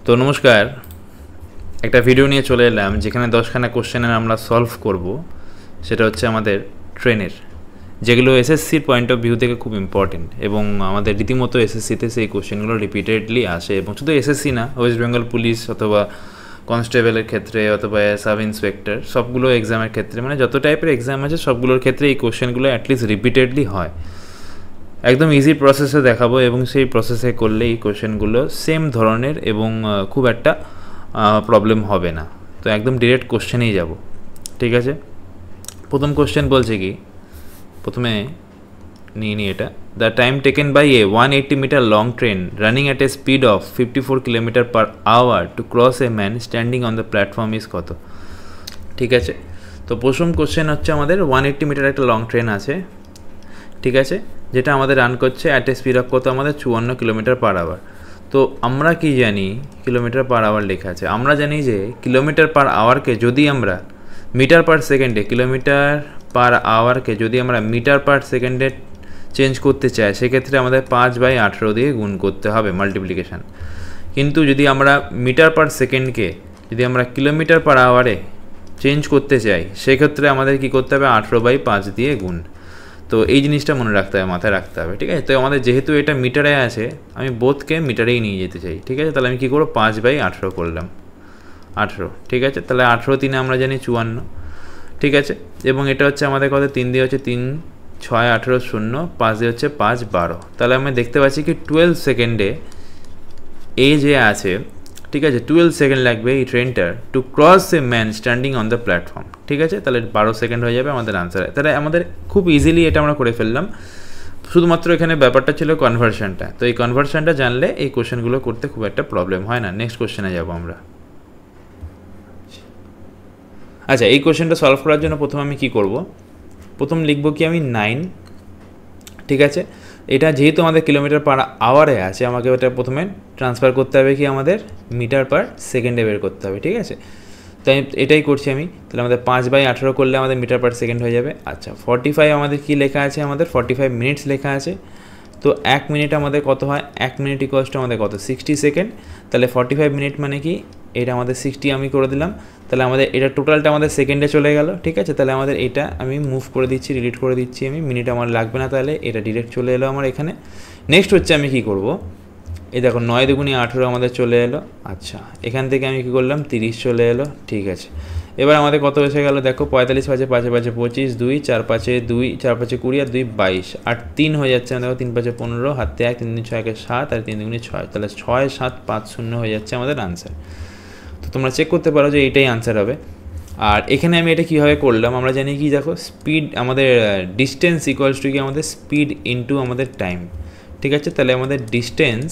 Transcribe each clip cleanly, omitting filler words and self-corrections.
তো নমস্কার, একটা ভিডিও নিয়ে চলে এলাম যেখানে 10খানা কোশ্চেনের আমরা সলভ করব। সেটা হচ্ছে আমাদের ট্রেনের, যেগুলো এসএসসির পয়েন্ট অফ ভিউ থেকে খুব ইম্পর্টেন্ট এবং আমাদের রীতিমতো এসএসসিতে সেই কোশ্চেনগুলো রিপিটেডলি আসে। এবং শুধু এসএসসি না, ওয়েস্ট বেঙ্গল পুলিশ অথবা কনস্টেবলের ক্ষেত্রে অথবা সাব ইন্সপেক্টর সবগুলো এক্সামের ক্ষেত্রে, মানে যত টাইপের এক্সাম আছে সবগুলোর ক্ষেত্রে এই কোশ্চেনগুলো অ্যাটলিস্ট রিপিটেডলি হয়। একদম ইজি প্রসেসে দেখাবো এবং সেই প্রসেসে করলে এই কোশ্চেনগুলো সেম ধরনের এবং খুব একটা প্রবলেম হবে না। তো একদম ডিরেক্ট কোশ্চেনেই যাব, ঠিক আছে। প্রথম কোশ্চেন বলছে কি, প্রথমে নিয়ে এটা, the time taken by a 180 metre long train running at a speed of 54 kilometre per hour to cross a man standing on the platform is কত? ঠিক আছে, তো প্রথম কোশ্চেন হচ্ছে আমাদের 180 মিটার একটা লং ট্রেন আছে, ঠিক আছে, যেটা আমাদের রান করছে অ্যাট এ স্পিড অফ কত? আমাদের 54 কিলোমিটার পার আওয়ার। তো আমরা কি জানি কিলোমিটার পার আওয়ার লেখা আছে, আমরা জানি যে কিলোমিটার পার আওয়ারকে যদি আমরা মিটার পার সেকেন্ডে, কিলোমিটার পার আওয়ারকে যদি আমরা মিটার পার সেকেন্ডে চেঞ্জ করতে চাই, সেক্ষেত্রে আমাদের 5/18 দিয়ে গুণ করতে হবে, মাল্টিপ্লিকেশান। কিন্তু যদি আমরা মিটার পার সেকেন্ডকে যদি আমরা কিলোমিটার পার আওয়ারে চেঞ্জ করতে চাই, সেক্ষেত্রে আমাদের কি করতে হবে? 18/5 দিয়ে গুণ। তো এই জিনিসটা মনে রাখতে হবে, মাথায় রাখতে হবে, ঠিক আছে। তো আমাদের যেহেতু এটা মিটারে আছে, আমি বোধকে মিটারেই নিয়ে যেতে চাই, ঠিক আছে। তাহলে আমি কী করবো? 5/18 করলাম, 18, ঠিক আছে। তাহলে 18 3 আমরা জানি 54, ঠিক আছে। এবং এটা হচ্ছে আমাদের কত? 3 দিয়ে হচ্ছে 3, 6 18 0, 5 দিয়ে হচ্ছে 5 12। তাহলে আমি দেখতে পাচ্ছি কি 12 সেকেন্ডে এ যে আছে, ঠিক আছে, 12 সেকেন্ড লাগবে এই ট্রেনটার to cross a man standing on the platform, ঠিক আছে। তাহলে 12 সেকেন্ড হয়ে যাবে আমাদের আনসার। তাহলে আমাদের খুব ইজিলি এটা আমরা করে ফেললাম। শুধুমাত্র এখানে ব্যাপারটা ছিল কনভার্সনটা। তো এই কনভার্সনটা জানলে এই কোশ্চেনগুলো করতে খুব একটা প্রবলেম হয় না। নেক্সট কোশ্চেনে যাব আমরা। আচ্ছা, এই কোশ্চেনটা সলভ করার জন্য প্রথমে আমি কি করব? প্রথম লিখব কি আমি 9, ঠিক আছে। এটা যেহেতু আমাদের কিলোমিটার পার আওয়ারে আছে, আমাকে এটা প্রথমে ট্রান্সফার করতে হবে কি আমাদের মিটার পার সেকেন্ডে বের করতে হবে, ঠিক আছে। তাই এটাই করছি আমি। তাহলে আমাদের 5/18 করলে আমাদের মিটার পার সেকেন্ড হয়ে যাবে। আচ্ছা, 45 আমাদের কি লেখা আছে? আমাদের 45 মিনিটস লেখা আছে। তো 1 মিনিট আমাদের কত হয়? 1 মিনিট ইকুয়ালস টু আমাদের কত? 60 সেকেন্ড। তাহলে 45 মিনিট মানে কি? এটা আমাদের 60 আমি করে দিলাম। তাহলে আমাদের এটা টোটালটা আমাদের সেকেন্ডে চলে গেল, ঠিক আছে। তাহলে আমাদের এটা আমি মুভ করে দিচ্ছি, ডিলিট করে দিচ্ছি আমি, মিনিট আমার লাগবে না, তাহলে এটা ডিরেক্ট চলে এলো আমার এখানে। নেক্সট হচ্ছে আমি কি করব? এই দেখো 9 দুগুণে 18 আমাদের চলে এলো। আচ্ছা, এখান থেকে আমি কী করলাম? 30 চলে এলো, ঠিক আছে। এবার আমাদের কত এসে গেল? দেখো 45 5 5 5 25, 2 4 5 2 4 5 20 আর 2 22 আর 3 হয়ে যাচ্ছে। দেখো 3 5 15, হাতে 1, 3 3 6 1 7 আর 3 দুগুণে 6, তাহলে 6 7 5 0 হয়ে যাচ্ছে আমাদের আনসার। তো তোমরা চেক করতে পারো যে এইটাই আনসার হবে। আর এখানে আমি এটা কীভাবে করলাম? আমরা জানি কি, দেখো স্পিড আমাদের ডিস্টেন্স ইকুয়ালস টু কি আমাদের স্পিড ইন্টু আমাদের টাইম, ঠিক আছে। তাহলে আমাদের ডিস্টেন্স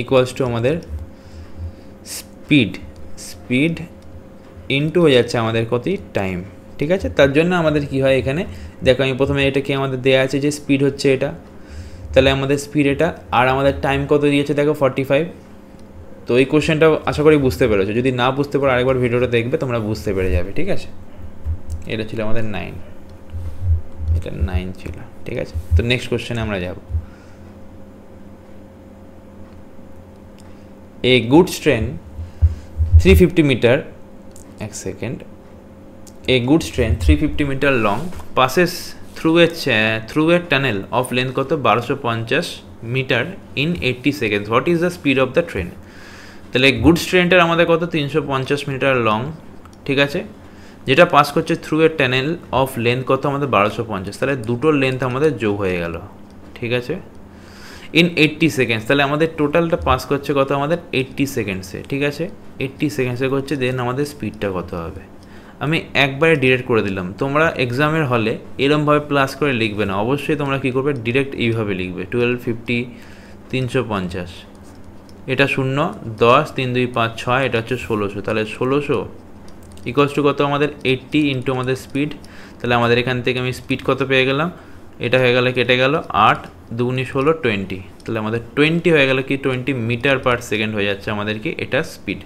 ইকুয়ালস টু আমাদের স্পিড ইন্টু হয়ে যাচ্ছে আমাদের কত? টাইম, ঠিক আছে। তার জন্য আমাদের কি হয় এখানে, দেখো আমি প্রথমে এটা কি আমাদের দেওয়া আছে যে স্পিড হচ্ছে এটা, তাহলে আমাদের স্পিড এটা, আর আমাদের টাইম কত দিয়েছে? দেখো 45। তো এই কোশ্চেনটা আশা করি বুঝতে পেরেছো। যদি না বুঝতে পারো আরেকবার ভিডিওটা দেখবে, তোমরা বুঝতে পেরে যাবে, ঠিক আছে। এটা ছিল আমাদের 9, এটা 9 ছিল, ঠিক আছে। তো নেক্সট কোশ্চেনে আমরা যাব। A goods train 350 meter, এক second, a goods train 350 meter long passes through a tunnel of length কত? 1250 metre in 80 seconds. What is the speed of the train? তাহলে গুডস ট্রেনটার আমাদের কত? 350 মিটার লং, ঠিক আছে, যেটা পাস করছে through a tunnel of length কত? আমাদের 1250। তাহলে দুটোর লেন্থ আমাদের যোগ হয়ে গেল, ঠিক আছে, ইন 80 সেকেন্ডস। তাহলে আমাদের টোটালটা পাস করছে কত? আমাদের 80 সেকেন্ডসে, ঠিক আছে, 80 সেকেন্ডসে করছে। দেন আমাদের স্পিডটা কত হবে? আমি একবারে ডিরেক্ট করে দিলাম। তোমরা এক্সামের হলে এরমভাবে প্লাস করে লিখবে না, অবশ্যই তোমরা কী করবে? ডিরেক্ট এইভাবে লিখবে, 1250 350, এটা 0 10 3 2 5 6, এটা হচ্ছে 1600। তাহলে 1600 ইকুয়ালস টু কত? আমাদের 80 ইন্টু আমাদের স্পিড। তাহলে আমাদের এখান থেকে আমি স্পিড কত পেয়ে গেলাম? এটা হয়ে গেল, কেটে গেল 8 2 16 20। তাহলে আমাদের 20 হয়ে গেল কি? 20 মিটার পার সেকেন্ড হয়ে যাচ্ছে আমাদের কি এটা স্পিড,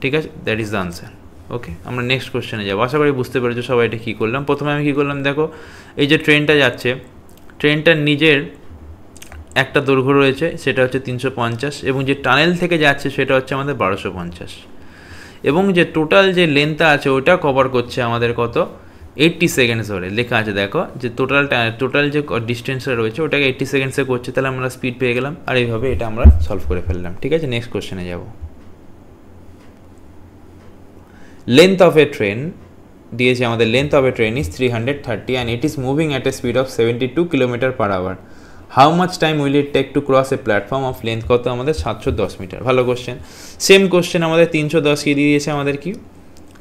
ঠিক আছে। That is the answer. Okay, আমরা নেক্সট কোশ্চেনে যাবো। আশা করি বুঝতে পেরেছো সবাই এটা কী করলাম। প্রথমে আমি কী করলাম? দেখো এই যে ট্রেনটা যাচ্ছে, ট্রেনটার নিজের একটা দৈর্ঘ্য রয়েছে সেটা হচ্ছে 350, এবং যে টানেল থেকে যাচ্ছে সেটা হচ্ছে আমাদের 1250, এবং যে টোটাল যে লেন্থটা আছে ওটা কভার করছে আমাদের কত 80 সেকেন্ডস ধরে লেখা আছে। দেখো যে টোটাল যে ডিস্টেন্সটা রয়েছে ওটাকে 80 সেকেন্ডসে করছে, তাহলে আমরা স্পিড পেয়ে গেলাম, আর এইভাবে এটা আমরা সলভ করে ফেললাম। ঠিক আছে, নেক্সট কোশ্চেনে যাব। লেন্থ অফ এ ট্রেন দিয়েছে আমাদের, length of a train is 330 and it is moving at a speed of 72 kilometre per hour. How much time will it take to cross a platform of length কত আমাদের 710 metre. ভালো question. Same question আমাদের 310 কি দিয়ে দিয়েছে আমাদের কি,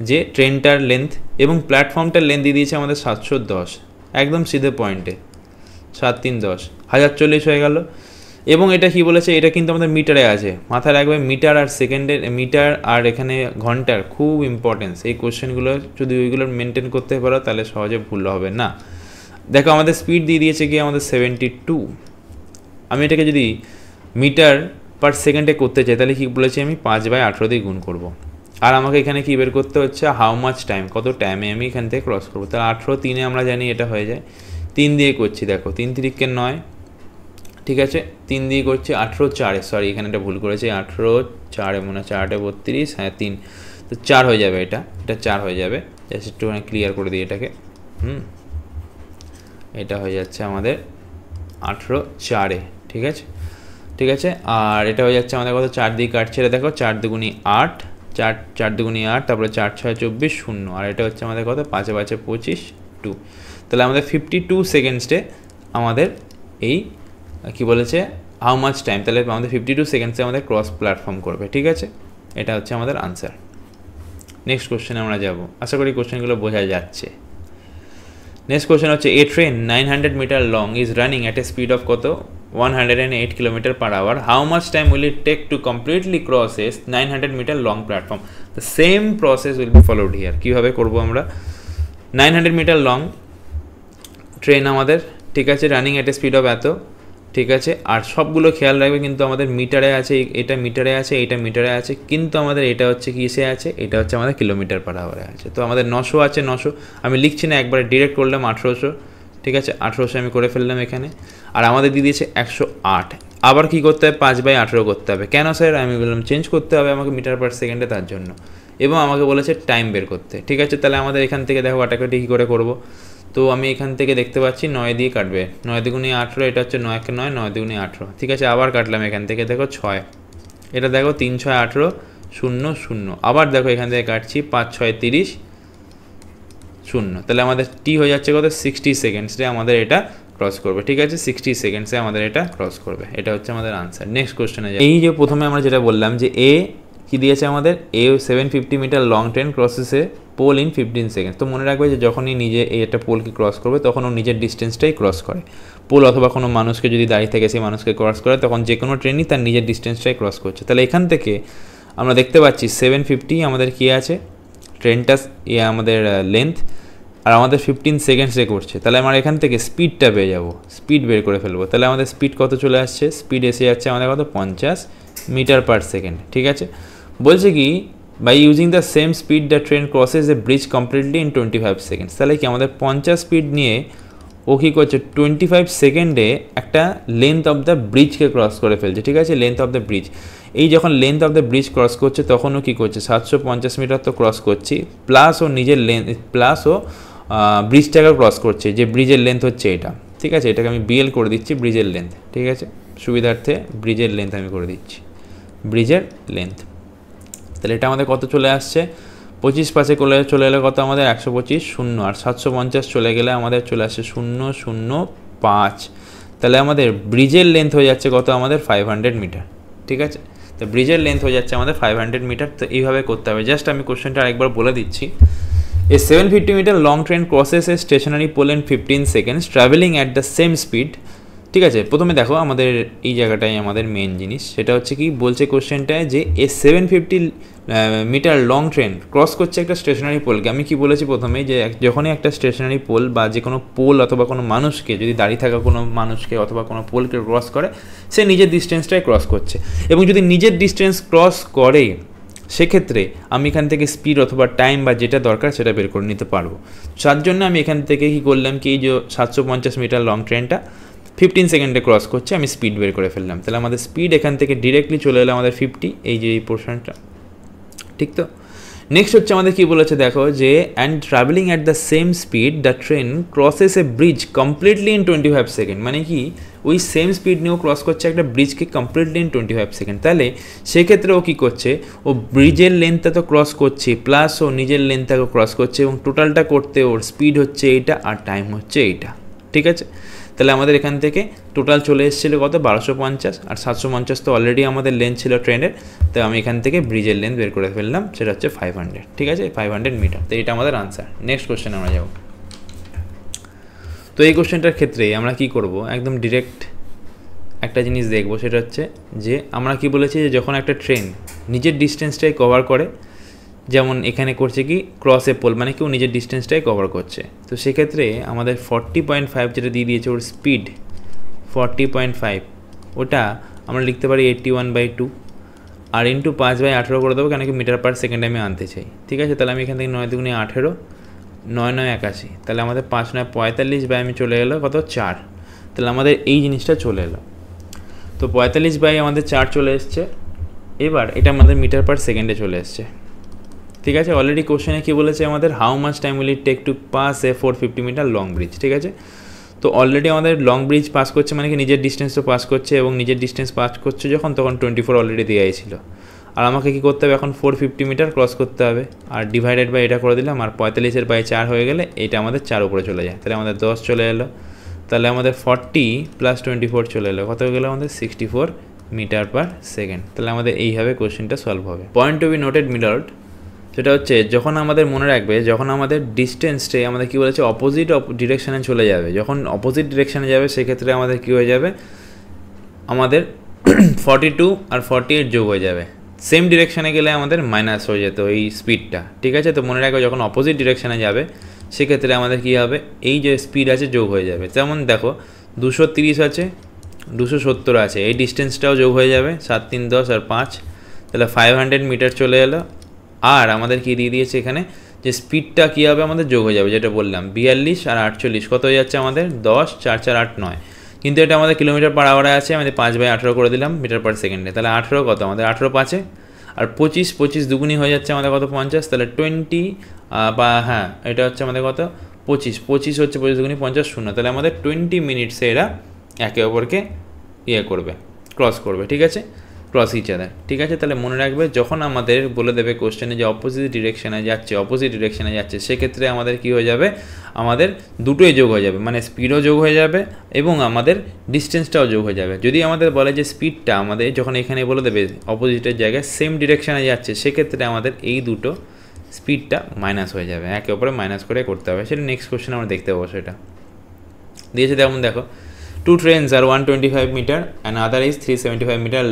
যে ট্রেনটার লেন্থ এবং প্ল্যাটফর্মটার লেন্থ দিয়ে দিয়েছে আমাদের 710, একদম সিধে পয়েন্টে 7 3 10 1040 হয়ে গেল। এবং এটা কি বলেছে, এটা কিন্তু আমাদের মিটারে আছে, মাথায় রাখবে মিটার আর সেকেন্ডের, মিটার আর এখানে ঘন্টার খুব ইম্পর্টেন্স। এই কোশ্চেনগুলো যদি ওইগুলো মেনটেন করতে পারো তাহলে সহজে ভুল হবে না। দেখো আমাদের স্পিড দিয়ে দিয়েছে কি আমাদের 72, আমি এটাকে যদি মিটার পার সেকেন্ডে করতে চাই তাহলে কী বলেছি আমি 5/18 দিয়ে গুণ করব। আর আমাকে এখানে কী বের করতে হচ্ছে, হাউ মাচ টাইম, কত টাইমে আমি এখান থেকে ক্রস করবো। তাহলে 18 3 আমরা জানি এটা হয়ে যায়, 3 দিয়ে করছি, দেখো 3 3 9, ঠিক আছে 3 দিয়ে করছি, 18 4, সরি এখানে এটা ভুল করেছি, 18 4 মনে হয় 4 32, হ্যাঁ 3, তো 4 হয়ে যাবে, এটা 4 হয়ে যাবে। জাস্ট একটু ক্লিয়ার করে দিই এটাকে, এটা হয়ে যাচ্ছে আমাদের 18 4, ঠিক আছে ঠিক আছে। আর এটা হয়ে যাচ্ছে আমাদের কত, 4 দিয়ে কাটছে, এটা দেখো 4 দুগুণি 8, 4 দুগুণি 8, তারপরে 4 6 24 0, আর এটা হচ্ছে আমাদের কত 5 5 25 2। তাহলে আমাদের 52 সেকেন্ডসে আমাদের এই কি বলেছে হাউ মাচ টাইম, তাহলে আমাদের 52 সেকেন্ডসে আমাদের ক্রস প্ল্যাটফর্ম করবে। ঠিক আছে, এটা হচ্ছে আমাদের আনসার। নেক্সট কোশ্চেনে আমরা যাব, আশা করি কোশ্চেনগুলো বোঝা যাচ্ছে। নেক্সট কোশ্চেন হচ্ছে, a train 900 meter long is running at a speed of কত 108 kilometer per hour. How much time will it take to completely cross a 900 meter long platform. The same process will be followed here. কীভাবে করবো আমরা, 900 meter long train আমাদের, ঠিক আছে, running at a speed of এত, ঠিক আছে। আর সবগুলো খেয়াল রাখবে কিন্তু আমাদের মিটারে আছে, এটা মিটারে আছে, এটা মিটারে আছে, কিন্তু আমাদের এটা হচ্ছে কিসে আছে, এটা হচ্ছে আমাদের কিলোমিটার পার আওয়ারে আছে। তো আমাদের 900 আছে, 900 আমি লিখছি না, একবারে ডিরেক্ট করলাম 1800, ঠিক আছে 1800 আমি করে ফেললাম এখানে। আর আমাদের দিয়ে দিয়েছে 108, আবার কি করতে হবে 5/18 করতে হবে। কেন স্যার, আমি বললাম চেঞ্জ করতে হবে আমাকে মিটার পার সেকেন্ডে, তার জন্য। এবং আমাকে বলেছে টাইম বের করতে, ঠিক আছে। তাহলে আমাদের এখান থেকে দেখো কাটাকাটি কী করে করবো। তো আমি এখান থেকে দেখতে পাচ্ছি 9 দিয়ে কাটবে, 9 দুগুণে 18, এটা হচ্ছে 9 কে 9, 9 দুগুণে 18, ঠিক আছে। আবার কাটলাম এখান থেকে, দেখো 6, এটা দেখো 3 6 18 0 0, আবার দেখো এখান থেকে কাটছি 5 6 30 0, তাহলে আমাদের টি হয়ে যাচ্ছে কত 60 সেকেন্ডসে আমাদের এটা ক্রস করবে, ঠিক আছে 60 সেকেন্ডসে আমাদের এটা ক্রস করবে। এটা হচ্ছে আমাদের আনসার। নেক্সট কোশ্চেনে যাই। এই যে প্রথমে আমরা যেটা বললাম যে এ কি দিয়েছে আমাদের, a 750 meter long train crosses a pole in 15 second. তো মনে রাখবে যে যখনই নিজে এই একটা পোলকে ক্রস করবে তখন ও নিজের ডিস্টেন্সটাই ক্রস করে। পোল অথবা কোনো মানুষকে যদি দাঁড়িয়ে থেকে সেই মানুষকে ক্রস করে, তখন যে কোনো ট্রেনই তার নিজের ডিস্টেন্সটাই ক্রস করছে। তাহলে এখান থেকে আমরা দেখতে পাচ্ছি 750 আমাদের কী আছে, ট্রেনটা আমাদের লেন্থ, আর আমাদের 15 সেকেন্ডসে করছে। তাহলে আমরা এখান থেকে স্পিডটা পেয়ে যাবো, স্পিড বের করে ফেলবো। তাহলে আমাদের স্পিড কত চলে আসছে, স্পিড এসে যাচ্ছে আমাদের কত 50 মিটার পার সেকেন্ড, ঠিক আছে। বলছে কি, by using the same speed the train crosses a bridge completely in 25 seconds. তাহলে কি আমাদের 50 স্পিড নিয়ে ও কী করছে 25 সেকেন্ডে একটা লেন্থ অফ দ্য ব্রিজকে ক্রস করে ফেলছে, ঠিক আছে। লেন্থ অফ দ্য ব্রিজ, এই যখন length of the bridge cross করছে তখনও কী করছে 750 মিটার তো ক্রস করছি, প্লাস ও নিজের লেন্থ, প্লাস ও ব্রিজটাকে ক্রস করছে, যে ব্রিজের লেন্থ হচ্ছে এটা, ঠিক আছে। এটাকে আমি বিএল করে দিচ্ছি, ব্রিজের লেন্থ, ঠিক আছে, সুবিধার্থে ব্রিজের লেন্থ আমি করে দিচ্ছি, ব্রিজের লেন্থ। তাহলে এটা আমাদের কত চলে আসছে, 25 পাশে চলে এলে কত আমাদের 125 0, আর 750 চলে গেলে আমাদের চলে আসছে 0 0 5। তাহলে আমাদের ব্রিজের লেন্থ হয়ে যাচ্ছে কত আমাদের 500 মিটার, ঠিক আছে। তো ব্রিজের লেন্থ হয়ে যাচ্ছে আমাদের 500 মিটার। তো এইভাবে করতে হবে। জাস্ট আমি কোশ্চেনটা আরেকবার বলে দিচ্ছি। A 750 meter long train crosses a stationary pole in 15 seconds traveling at the same speed, ঠিক আছে। প্রথমে দেখো আমাদের এই জায়গাটাই আমাদের মেন জিনিস, সেটা হচ্ছে কি বলছে কোশ্চেনটায় যে এ 750 মিটার লং ট্রেন ক্রস করছে একটা স্টেশনারি পোলকে। আমি কি বলেছি প্রথমেই যে যখনই একটা স্টেশনারি পোল বা যে কোনো পোল অথবা কোনো মানুষকে, যদি দাঁড়িয়ে থাকা কোনো মানুষকে অথবা কোনো পোলকে ক্রস করে, সে নিজের ডিস্টেন্সটাই ক্রস করছে। এবং যদি নিজের ডিস্টেন্স ক্রস করে সেক্ষেত্রে আমি এখান থেকে স্পিড অথবা টাইম বা যেটা দরকার সেটা বের করে নিতে পারবো। তার জন্য আমি এখান থেকে কী করলাম কি, এই যে 750 মিটার লং ট্রেনটা 15 সেকেন্ডে ক্রস করছে, আমি স্পিড বের করে ফেললাম। তাহলে আমাদের স্পিড এখান থেকে ডিরেক্টলি চলে এলো আমাদের 50, এই যে এই পোর্শনটা, ঠিক তো। নেক্সট হচ্ছে আমাদের কী বলেছে দেখো, যে and travelling at the same speed the train crosses a bridge completely in 25 second. মানে কি ওই সেম স্পিড নিয়েও ক্রস করছে একটা ব্রিজকে কমপ্লিটলি ইন 25 সেকেন্ড। তাহলে সেক্ষেত্রে ও কী করছে, ও ব্রিজের লেন্থটা তো ক্রস করছে, প্লাস ও নিজের লেন্থটাকে ক্রস করছে, এবং টোটালটা করতে ওর স্পিড হচ্ছে এইটা আর টাইম হচ্ছে এইটা, ঠিক আছে। তাহলে আমাদের এখান থেকে টোটাল চলে এসেছিলো কত, 1250, আর 750 তো অলরেডি আমাদের লেন্থ ছিল ট্রেনের। তো আমি এখান থেকে ব্রিজের লেন্থ বের করে ফেললাম, সেটা হচ্ছে 500, ঠিক আছে, 500 মিটার। তো এটা আমাদের আনসার। নেক্সট কোশ্চেন আমরা যাব। তো এই কোশ্চেনটার ক্ষেত্রে আমরা কি করব, একদম ডিরেক্ট একটা জিনিস দেখব, সেটা হচ্ছে যে আমরা কি বলেছি, যে যখন একটা ট্রেন নিজের ডিস্টেন্সটাই কভার করে, যেমন এখানে করছে কি ক্রস এ পোল, মানে কি ও নিজের ডিস্টেন্সটাই কভার করছে, তো সেক্ষেত্রে আমাদের 40.5 যেটা দিয়ে দিয়েছে ওর স্পিড 40.5, ওটা আমরা লিখতে পারি 81/2, আর ইন্টু 5/18 করে দেবো, কেন কি মিটার পার সেকেন্ডে আমি আনতে চাই, ঠিক আছে। তাহলে আমি এখান থেকে 9 দুগুণে 18, 9 9 81, তাহলে আমাদের 5 9 45 বাই আমি চলে গেলো কত 4, তাহলে আমাদের এই জিনিসটা চলে এলো। তো 45 বাই আমাদের 4 চলে এসছে। এবার এটা আমাদের মিটার পার সেকেন্ডে চলে এসছে, ঠিক আছে। অলরেডি কোশ্চেনে কী বলেছে আমাদের, how much time will it take to pass a 450 metre long bridge, ঠিক আছে। তো অলরেডি আমাদের লং ব্রিজ পাস করছে, মানে কি নিজের ডিস্টেন্স তো পাস করছে, এবং নিজের ডিস্টেন্স পাস করছে যখন, তখন 24 অলরেডি দেওয়াই ছিল। আর আমাকে কী করতে হবে, এখন 450 মিটার ক্রস করতে হবে, আর ডিভাইডেড বাই এটা করে দিলাম, আর 45-এর বাই 4 হয়ে গেলে এটা আমাদের 4 উপরে চলে যায়, তাহলে আমাদের 10 চলে এলো। তাহলে আমাদের 40 + 24 চলে এলো, কত হয়ে গেলো আমাদের 64 মিটার পার সেকেন্ড। তাহলে আমাদের এইভাবে কোশ্চেনটা সলভ হবে। Point to be noted middle, সেটা হচ্ছে যখন আমাদের মনে রাখবে, যখন আমাদের ডিস্টেন্সটাই আমাদের কী বলেছে অপোজিট ডিরেকশানে চলে যাবে, যখন অপোজিট ডিরেকশানে যাবে সেক্ষেত্রে আমাদের কী হয়ে যাবে, আমাদের 42 আর 48 যোগ হয়ে যাবে। সেম ডিরেকশানে গেলে আমাদের মাইনাস হয়ে যেত এই স্পিডটা, ঠিক আছে। তো মনে রাখবে যখন অপোজিট ডিরেকশানে যাবে সেক্ষেত্রে আমাদের কী হবে, এই যে স্পিড আছে যোগ হয়ে যাবে। যেমন দেখো 230 আছে, 270 আছে, এই ডিস্টেন্সটাও যোগ হয়ে যাবে, 7 3 10 আর 5, তাহলে 500 মিটার চলে এলো। আর আমাদের কি দিয়ে দিয়েছে এখানে, যে স্পিডটা কী হবে আমাদের যোগ হয়ে যাবে, যেটা বললাম 42 আর 48 কত হয়ে যাচ্ছে আমাদের 10 4 4 8 9, কিন্তু এটা আমাদের কিলোমিটার পার আওয়ারে আছে, আমাদের 5/18 করে দিলাম মিটার পার সেকেন্ডে, তাহলে 18 কত আমাদের 18 5-এ, আর 25 দুগুনি হয়ে যাচ্ছে আমাদের কত 50, তাহলে 20 বা হ্যাঁ এটা হচ্ছে আমাদের কত 25 হচ্ছে 25 দুগুনি 50 শূন্য, তাহলে আমাদের 20 মিনিটসে এরা একে অপরকে করবে, ক্রস করবে, ঠিক আছে, ক্রস ইচ আদার, ঠিক আছে। তাহলে মনে রাখবে যখন আমাদের বলে দেবে কোশ্চেনে যে অপোজিট ডিরেকশানে যাচ্ছে সেক্ষেত্রে আমাদের কি হয়ে যাবে, আমাদের দুটোই যোগ হয়ে যাবে, মানে স্পিডও যোগ হয়ে যাবে এবং আমাদের ডিস্টেন্সটাও যোগ হয়ে যাবে। যদি আমাদের বলে যে স্পিডটা আমাদের যখন এখানে বলে দেবে অপোজিটের জায়গায় সেম ডিরেকশানে যাচ্ছে, সেক্ষেত্রে আমাদের এই দুটো স্পিডটা মাইনাস হয়ে যাবে, একে অপরে মাইনাস করে করতে হবে। সেটা নেক্সট কোশ্চেন আমরা দেখতে পাবো। সেটা দিয়েছে যেমন দেখো, 2 trains are 125 meter and other is 375 meter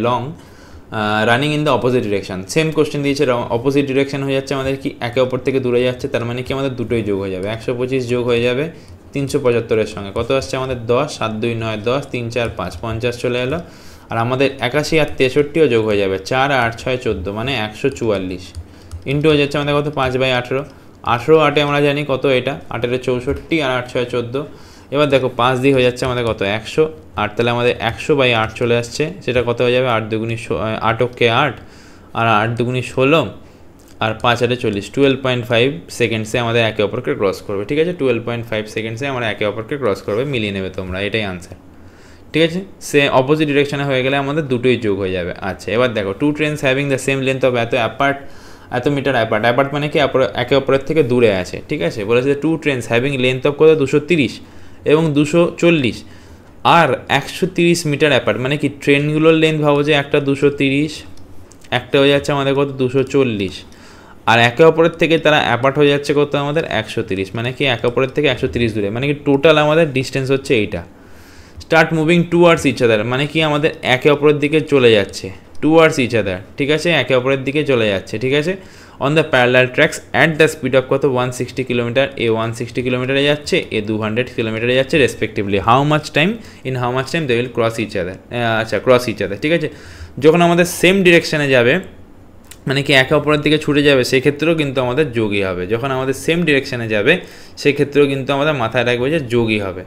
long running in the opposite direction. Same question দিয়েছে, অপোজিট ডিরেকশন হয়ে যাচ্ছে আমাদের কি একে অপর থেকে দূরে যাচ্ছে, তার মানে কি আমাদের দুটোই যোগ হয়ে যাবে, 125 যোগ হয়ে যাবে 375-এর সঙ্গে, কত আসছে আমাদের 10 7 2 9 10 3 4 5 50 চলে এলো। আর আমাদের 81 আর 63ও যোগ হয়ে যাবে, 4 8 6 14 মানে 144 ইন্টু হয়ে যাচ্ছে আমাদের কত 5/18, 18 8-এ আমরা জানি কত এটা, 8 64 আর 8 6 14, এবার দেখো 5 দিয়ে হয়ে যাচ্ছে আমাদের কত 100, আর তাহলে আমাদের 100/8 চলে আসছে, সেটা কত হয়ে যাবে 8 দুগুনি 8 ওকে 8 আর 8 দুগুনি 16 আর 5 8 40, 12.5 সেকেন্ডসে আমাদের একে অপরকে ক্রস করবে, ঠিক আছে, 12.5 সেকেন্ডসে আমরা একে অপরকে ক্রস করবে, মিলিয়ে নেবে তোমরা, এটাই আনসার, ঠিক আছে। সে অপোজিট ডিরেকশানে হয়ে গেলে আমাদের দুটোই যোগ হয়ে যাবে। আচ্ছা এবার দেখো, 2 trains having the same length of এত মিটার অ্যাপার্ট মানে কি একে অপরের থেকে দূরে আছে, ঠিক আছে। বলেছে 2 trains having length of কত 230 এবং 240 আর 130 মিটার অ্যাপার্ট, মানে কি ট্রেনগুলোর লেন্থ ভাবো যে একটা 230, একটা হয়ে যাচ্ছে আমাদের কত 240, আর একে অপরের থেকে তারা অ্যাপার্ট হয়ে যাচ্ছে কত আমাদের 130, মানে কি একে অপরের থেকে 130 দূরে, মানে কি টোটাল আমাদের ডিস্টেন্স হচ্ছে এইটা। Start moving towards each other, মানে কি আমাদের একে অপরের দিকে চলে যাচ্ছে, টুয়ার্ডস ইচ আদার, ঠিক আছে, একে অপরের দিকে চলে যাচ্ছে, ঠিক আছে। On the parallel tracks at the speed of কত 160 কিলোমিটার, এ 160 কিলোমিটারে যাচ্ছে, এ 200 কিলোমিটারে যাচ্ছে respectively. How much time they will cross each other, আচ্ছা ক্রস ইচ আদার, ঠিক আছে। যখন আমাদের সেম ডিরেকশানে যাবে, মানে কি একে অপরের দিকে ছুটে যাবে, সেক্ষেত্রেও কিন্তু আমাদের যোগই হবে। যখন আমাদের সেম ডিরেকশানে যাবে সেক্ষেত্রেও কিন্তু আমাদের মাথায় রাখবে যে যোগই হবে,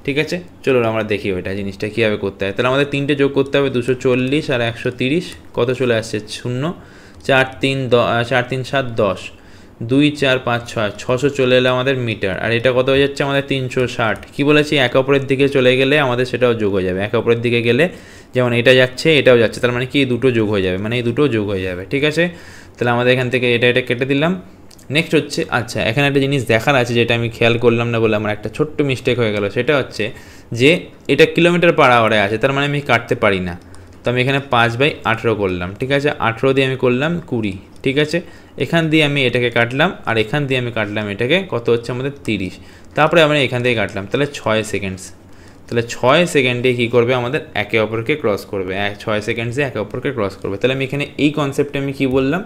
ঠিক আছে, চলো আমরা দেখি ওইটা জিনিসটা কীভাবে করতে হয়। তাহলে আমাদের 3টে যোগ করতে হবে, 240 আর 130, কত চলে আসছে 0, 4 3 7 10, 2 4 5 6, 600 চলে এলে আমাদের মিটার। আর এটা কত হয়ে যাচ্ছে আমাদের 360। কী বলেছি, একে অপরের দিকে চলে গেলে আমাদের সেটাও যোগ হয়ে যাবে। একে অপরের দিকে গেলে যেমন এটা যাচ্ছে এটাও যাচ্ছে, তার মানে কি এই দুটো যোগ হয়ে যাবে, মানে এই দুটো যোগ হয়ে যাবে। ঠিক আছে, তাহলে আমাদের এখান থেকে এটা কেটে দিলাম। নেক্সট হচ্ছে, আচ্ছা এখানে একটা জিনিস দেখার আছে যেটা আমি খেয়াল করলাম না বলে আমার একটা ছোট্ট মিস্টেক হয়ে গেল। সেটা হচ্ছে যে এটা কিলোমিটার পার আওয়ারে আছে, তার মানে আমি কাটতে পারি না। তো আমি এখানে 5/18 করলাম। ঠিক আছে, 18 দিয়ে আমি করলাম 20। ঠিক আছে, এখান দিয়ে আমি এটাকে কাটলাম আর এখান দিয়ে আমি কাটলাম এটাকে, কত হচ্ছে আমাদের 30। তারপরে আমরা এখান থেকে কাটলাম, তাহলে 6 সেকেন্ডস। তাহলে 6 সেকেন্ডে কী করবে, আমাদের একে অপরকে ক্রস করবে, 6 সেকেন্ডসে একে অপরকে ক্রস করবে। তাহলে আমি এখানে এই কনসেপ্টে আমি কী বললাম,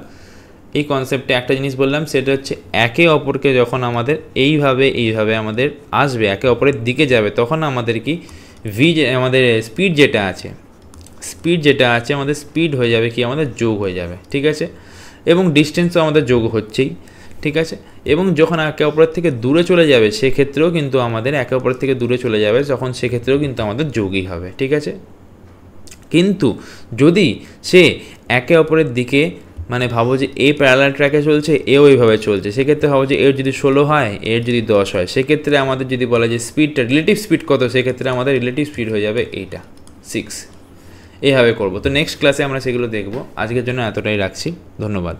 এই কনসেপ্টে একটা জিনিস বললাম, সেটা হচ্ছে একে অপরকে যখন আমাদের এইভাবে আমাদের আসবে, একে অপরের দিকে যাবে, তখন আমাদের কি আমাদের স্পিড যেটা আছে আমাদের স্পিড হয়ে যাবে কি, আমাদের যোগ হয়ে যাবে। ঠিক আছে, এবং ডিস্টেন্সও আমাদের যোগ হচ্ছেই। ঠিক আছে, এবং যখন একে অপরের থেকে দূরে চলে যাবে সেক্ষেত্রেও কিন্তু আমাদের একে অপরের থেকে দূরে চলে যাবে, তখন সেক্ষেত্রেও কিন্তু আমাদের যোগই হবে। ঠিক আছে, কিন্তু যদি সে একে অপরের দিকে, মানে ভাবো যে এ প্যারালাল ট্র্যাকে চলছে, এও এইভাবে চলছে, সেক্ষেত্রে ভাবো যে এর যদি 16 হয়, এর যদি 10 হয়, সেক্ষেত্রে আমাদের যদি বলা যে স্পিডটা রিলেটিভ স্পিড কত, সেক্ষেত্রে আমাদের রিলেটিভ স্পিড হয়ে যাবে এইটা 6। এইভাবে করবো। তো নেক্সট ক্লাসে আমরা সেগুলো দেখবো। আজকের জন্য এতটাই রাখছি, ধন্যবাদ।